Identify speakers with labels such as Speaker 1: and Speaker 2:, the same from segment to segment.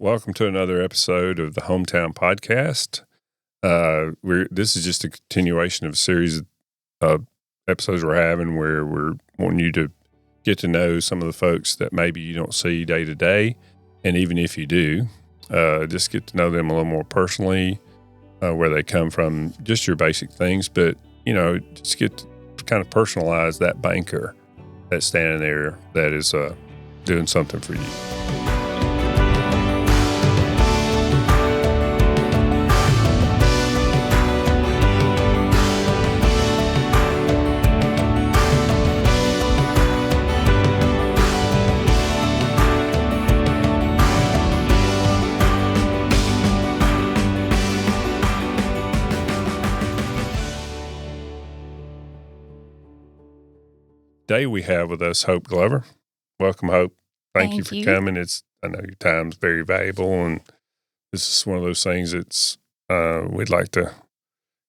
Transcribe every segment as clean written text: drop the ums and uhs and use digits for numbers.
Speaker 1: welcome to another episode of the HomeTown podcast. This is just a continuation of a series of episodes we're having where we're wanting you to get to know some of the folks that maybe you don't see day to day. And even if you do, just get to know them a little more personally, where they come from, just your basic things. But, just get to kind of personalize that banker that's standing there that is doing something for you. Today we have with us Hope Glover. Welcome, Hope. Thank you for coming. I know your time's very valuable, and this is one of those things that's we'd like to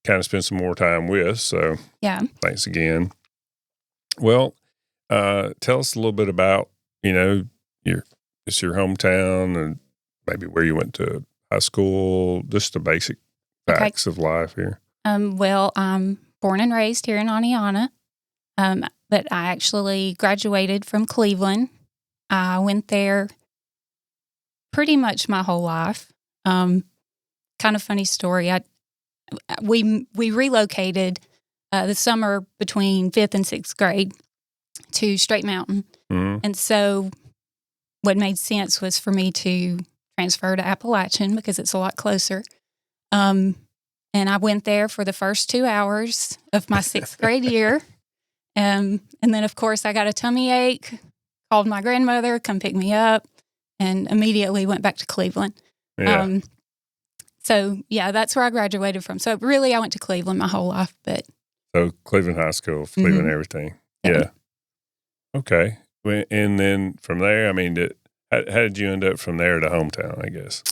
Speaker 1: kind of spend some more time with. So
Speaker 2: yeah,
Speaker 1: thanks again. Well, tell us a little bit about your hometown and maybe where you went to high school. Just the basic facts of life here.
Speaker 2: Well, I'm born and raised here in Aniana. But I actually graduated from Cleveland. I went there pretty much my whole life. Kind of funny story. We relocated the summer between 5th and 6th grade to Straight Mountain. Mm-hmm. And so what made sense was for me to transfer to Appalachian because it's a lot closer. And I went there for the first 2 hours of my 6th grade year. And then, of course, I got a tummy ache, called my grandmother, come pick me up, and immediately went back to Cleveland.
Speaker 1: Yeah.
Speaker 2: So that's where I graduated from. So really, I went to Cleveland my whole life. But
Speaker 1: So Cleveland High School, Cleveland, mm-hmm. Everything. Yeah. Okay. And then from there, how did you end up from there to hometown, I guess?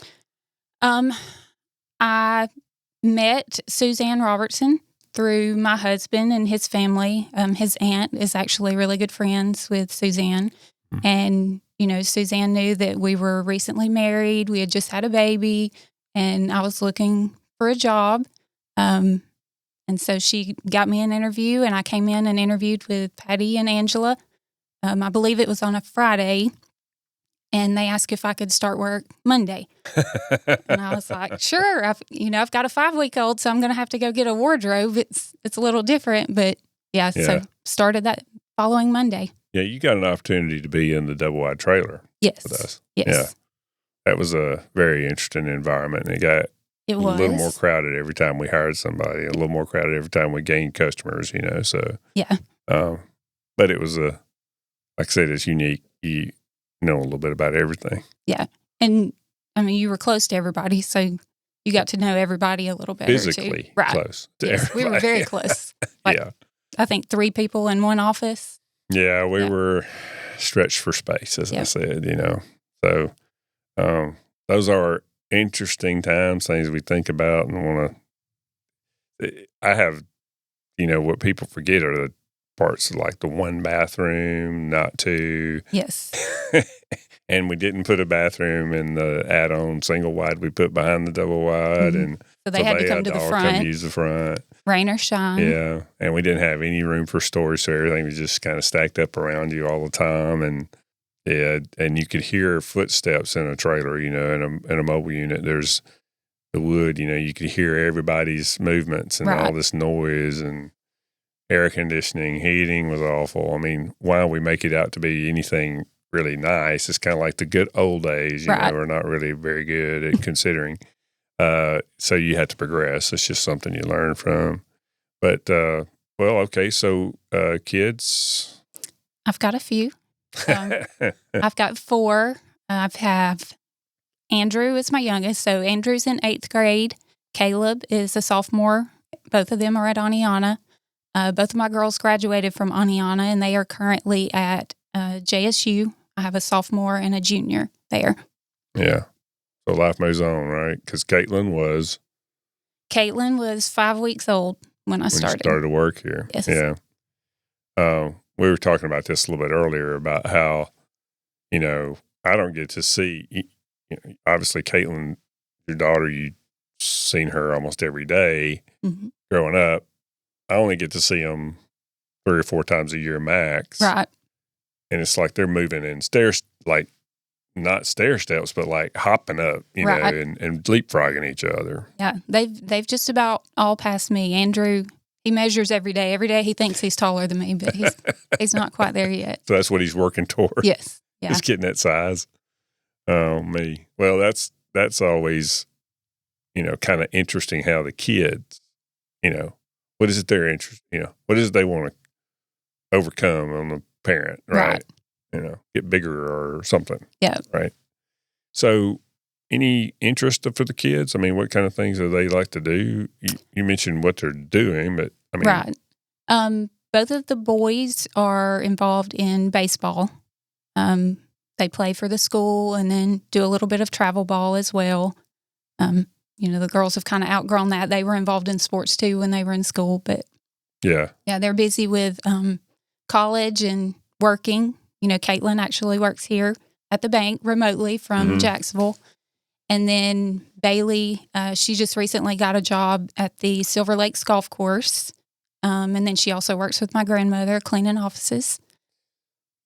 Speaker 2: I met Suzanne Robertson through my husband and his family. His aunt is actually really good friends with Suzanne. Mm-hmm. And, Suzanne knew that we were recently married. We had just had a baby, and I was looking for a job. And so she got me an interview, and I came in and interviewed with Patty and Angela. I believe it was on a Friday. And they asked if I could start work Monday. And I was like, sure. I've got a 5-week-old, so I'm going to have to go get a wardrobe. It's a little different, but so started that following Monday.
Speaker 1: Yeah, you got an opportunity to be in the double-wide trailer with us.
Speaker 2: Yes.
Speaker 1: Yeah. That was a very interesting environment. And it was a little more crowded every time we hired somebody, a little more crowded every time we gained customers, so.
Speaker 2: Yeah.
Speaker 1: But it was like I said, it's unique. You know a little bit about everything.
Speaker 2: Yeah. And you were close to everybody, so you got to know everybody a little better
Speaker 1: physically
Speaker 2: too. Right.
Speaker 1: Close to everybody.
Speaker 2: We were very close. I think 3 people in one office.
Speaker 1: Yeah, we were stretched for space, as I said, So those are interesting times, things we think about and want to. I have, what people forget are the parts like the 1 bathroom, not 2.
Speaker 2: Yes.
Speaker 1: And we didn't put a bathroom in the add-on single wide we put behind the double wide.
Speaker 2: Mm-hmm.
Speaker 1: And
Speaker 2: so they had to come to the front.
Speaker 1: Come use the front.
Speaker 2: Rain or shine.
Speaker 1: Yeah. And we didn't have any room for storage, so everything was just kind of stacked up around you all the time. And and you could hear footsteps in a trailer, in a mobile unit. There's the wood, you could hear everybody's movements and all this noise, and air conditioning, heating was awful. Why we make it out to be anything really nice, it's kind of like the good old days, we're not really very good at considering. So you have to progress. It's just something you learn from. But, okay, so kids?
Speaker 2: I've got a few. I've got 4. I have Andrew is my youngest, so Andrew's in 8th grade. Caleb is a sophomore. Both of them are at Aniana. Both of my girls graduated from Aniana, and they are currently at JSU. I have a sophomore and a junior there.
Speaker 1: Yeah. So life moves on, right? Because Caitlin was
Speaker 2: 5 weeks old when I started.
Speaker 1: Started to work here.
Speaker 2: Yes.
Speaker 1: Yeah. We were talking about this a little bit earlier about how, I don't get to see, obviously Caitlin, your daughter, you've seen her almost every day
Speaker 2: Mm-hmm.
Speaker 1: growing up. I only get to see them 3 or 4 times a year max.
Speaker 2: Right.
Speaker 1: And it's like they're moving in stairs, like not stair steps, but like hopping up,
Speaker 2: Right.
Speaker 1: and leapfrogging each other.
Speaker 2: Yeah. They've just about all passed me. Andrew, he measures every day. Every day he thinks he's taller than me, but he's not quite there yet.
Speaker 1: So that's what he's working toward.
Speaker 2: Yes. Yeah.
Speaker 1: Just getting that size. Oh, me. Well, that's always, kind of interesting how the kids, what is it they're interested, what is it they want to overcome on the parent, right? Get bigger or something.
Speaker 2: Yeah.
Speaker 1: Right. So any interest for the kids? I mean, what kind of things do they like to do? You mentioned what they're doing, but I mean.
Speaker 2: Right. Both of the boys are involved in baseball. They play for the school and then do a little bit of travel ball as well. The girls have kind of outgrown that. They were involved in sports too when they were in school, but
Speaker 1: yeah,
Speaker 2: they're busy with college and working. Caitlin actually works here at the bank remotely from Jacksonville. And then Bailey, she just recently got a job at the Silver Lakes Golf Course. And then she also works with my grandmother cleaning offices.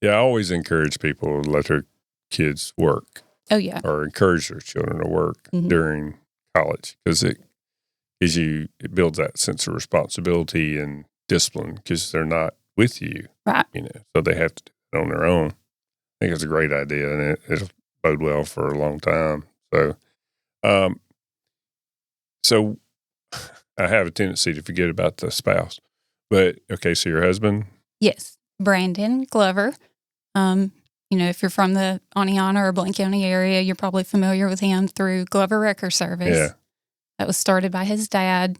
Speaker 1: Yeah, I always encourage people to let their kids work.
Speaker 2: Oh, yeah.
Speaker 1: Or encourage their children to work during college because it builds that sense of responsibility and discipline because they're not with you.
Speaker 2: Right.
Speaker 1: So they have to do it on their own. I think it's a great idea and it'll bode well for a long time. So I have a tendency to forget about the spouse. But, okay, so your husband?
Speaker 2: Yes, Brandon Glover. If you're from the Aniana or Blount County area, you're probably familiar with him through Glover Wrecker Service.
Speaker 1: Yeah.
Speaker 2: That was started by his dad.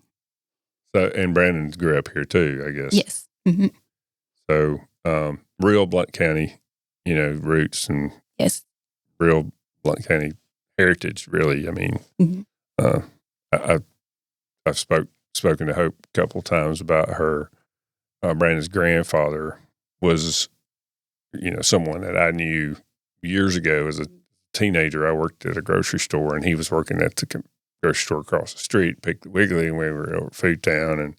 Speaker 1: So, and Brandon grew up here too, I guess.
Speaker 2: Yes. Mm-hmm.
Speaker 1: So, real Blount County, roots and
Speaker 2: yes,
Speaker 1: real Blount County heritage, really. I mean, I've spoken to Hope a couple of times about her. Brandon's grandfather was, someone that I knew years ago as a teenager. I worked at a grocery store, and he was working at the grocery store across the street, Piggly Wiggly, and we were over Food Town. And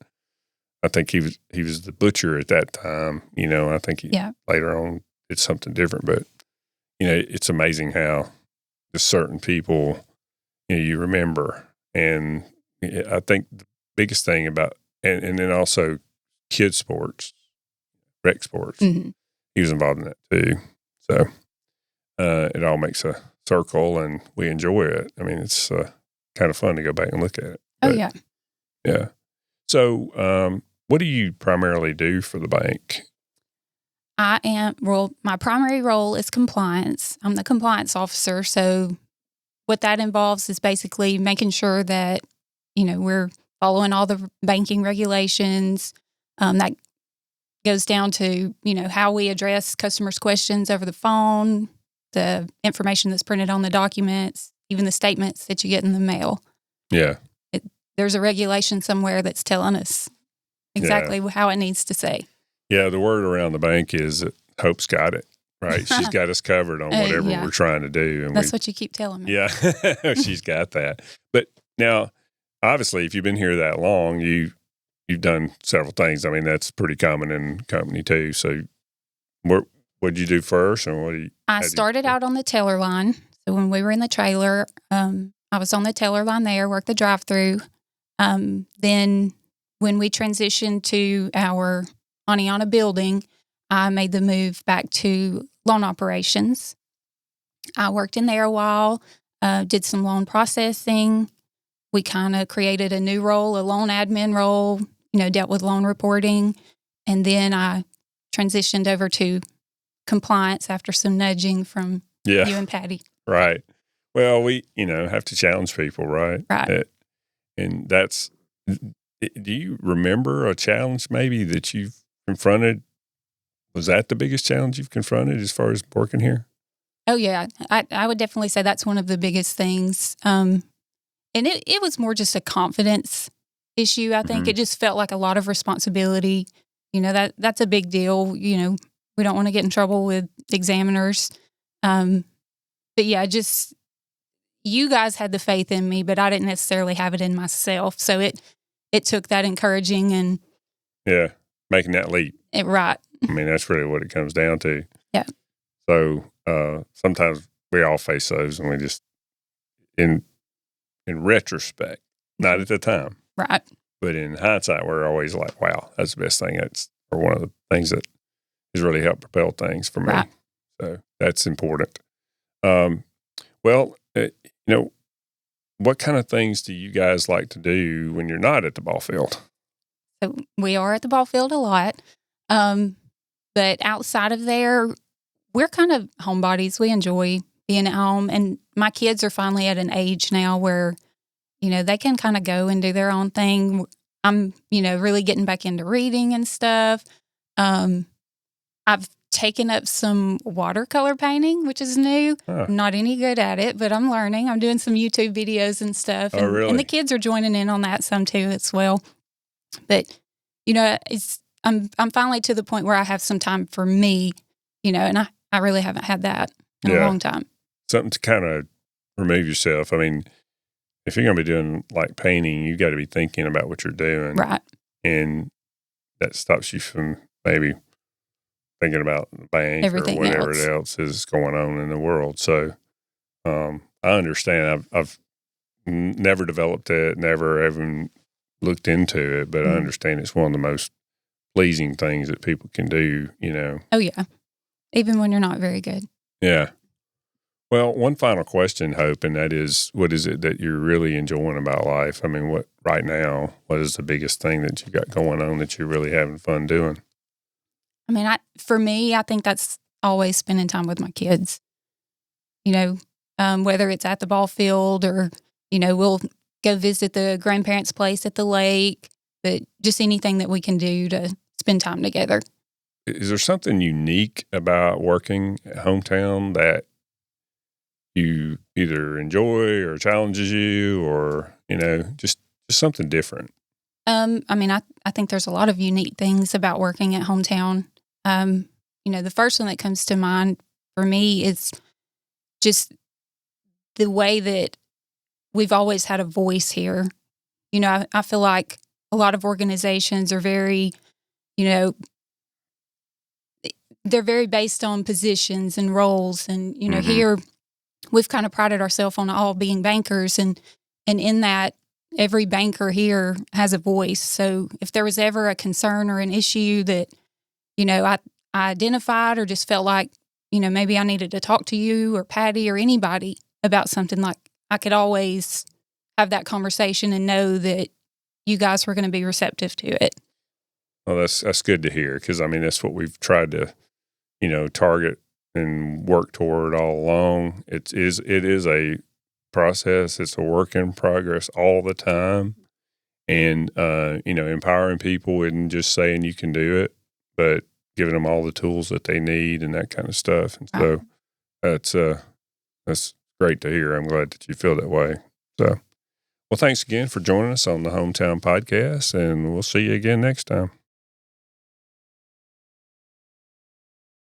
Speaker 1: I think he was the butcher at that time. I think he later on did something different. But it's amazing how just certain people you remember. And I think the biggest thing about and then also kids sports, rec sports.
Speaker 2: Mm-hmm.
Speaker 1: He was involved in that too. So it all makes a circle and we enjoy it. I mean, it's kind of fun to go back and look at it.
Speaker 2: Oh, yeah.
Speaker 1: Yeah. So what do you primarily do for the bank?
Speaker 2: My primary role is compliance. I'm the compliance officer. So what that involves is basically making sure that, we're following all the banking regulations. That goes down to, how we address customers' questions over the phone, the information that's printed on the documents, even the statements that you get in the mail.
Speaker 1: Yeah.
Speaker 2: There's a regulation somewhere that's telling us exactly how it needs to say.
Speaker 1: Yeah, the word around the bank is that Hope's got it, right? She's got us covered on whatever we're trying to do. And
Speaker 2: that's what you keep telling me.
Speaker 1: Yeah, she's got that. But now, obviously, if you've been here that long, you've done several things. I mean, that's pretty common in company too. So what did you do first? And
Speaker 2: I started out on the teller line. So when we were in the trailer, I was on the teller line there, worked the drive-through. Then when we transitioned to our Aniana building, I made the move back to loan operations. I worked in there a while, did some loan processing. We kind of created a new role, a loan admin role, dealt with loan reporting. And then I transitioned over to compliance after some nudging from you and Patty.
Speaker 1: Right. Well, we, have to challenge people, right?
Speaker 2: Right.
Speaker 1: And that's, do you remember a challenge maybe that you've confronted? Was that the biggest challenge you've confronted as far as working here?
Speaker 2: Oh, yeah. I would definitely say that's one of the biggest things. And it was more just a confidence issue, I think. Mm-hmm. It just felt like a lot of responsibility. That's a big deal. We don't want to get in trouble with examiners. But yeah, just you guys had the faith in me, but I didn't necessarily have it in myself. So it took that encouraging and
Speaker 1: making that leap.
Speaker 2: Right.
Speaker 1: I mean, that's really what it comes down to.
Speaker 2: Yeah.
Speaker 1: So sometimes we all face those, and we just in retrospect, not at the time,
Speaker 2: right?
Speaker 1: But in hindsight, we're always like, "Wow, that's the best thing." Or one of the things that has really helped propel things for me.
Speaker 2: Right.
Speaker 1: So that's important. Well, what kind of things do you guys like to do when you're not at the ball field?
Speaker 2: So we are at the ball field a lot. But outside of there, we're kind of homebodies. We enjoy being at home. And my kids are finally at an age now where, they can kind of go and do their own thing. I'm, really getting back into reading and stuff. I've taken up some watercolor painting, which is new. I'm not any good at it, but I'm learning. I'm doing some YouTube videos and stuff. And,
Speaker 1: really?
Speaker 2: And the kids are joining in on that some too as well. But, I'm finally to the point where I have some time for me, and I really haven't had that in a long time.
Speaker 1: Something to kind of remove yourself. I mean, if you're going to be doing like painting, you got to be thinking about what you're doing.
Speaker 2: Right.
Speaker 1: And that stops you from maybe thinking about the bank
Speaker 2: Everything
Speaker 1: or whatever else is going on in the world. So I understand. I've never developed it, never even looked into it, but I understand it's one of the most pleasing things that people can do,
Speaker 2: Oh, yeah. Even when you're not very good.
Speaker 1: Yeah. Well, one final question, Hope, and that is, what is it that you're really enjoying about life? I mean, what is the biggest thing that you got going on that you're really having fun doing?
Speaker 2: I mean, for me, I think that's always spending time with my kids. Whether it's at the ball field or, we'll go visit the grandparents' place at the lake, but just anything that we can do to spend time together.
Speaker 1: Is there something unique about working at HomeTown that you either enjoy or challenges you or, just something different?
Speaker 2: I mean, I think there's a lot of unique things about working at HomeTown. The first one that comes to mind for me is just the way that we've always had a voice here. I feel like a lot of organizations are very, they're very based on positions and roles. And, here we've kind of prided ourselves on all being bankers. And in that, every banker here has a voice. So if there was ever a concern or an issue that, I identified or just felt like, maybe I needed to talk to you or Patty or anybody about something, like I could always have that conversation and know that you guys were going to be receptive to it.
Speaker 1: Well, that's good to hear, because, I mean, that's what we've tried to, target and work toward all along. It is a process. It's a work in progress all the time. And, empowering people isn't just saying you can do it, but giving them all the tools that they need and that kind of stuff. And so that's great to hear. I'm glad that you feel that way. So, well, thanks again for joining us on the HomeTown podcast, and we'll see you again next time.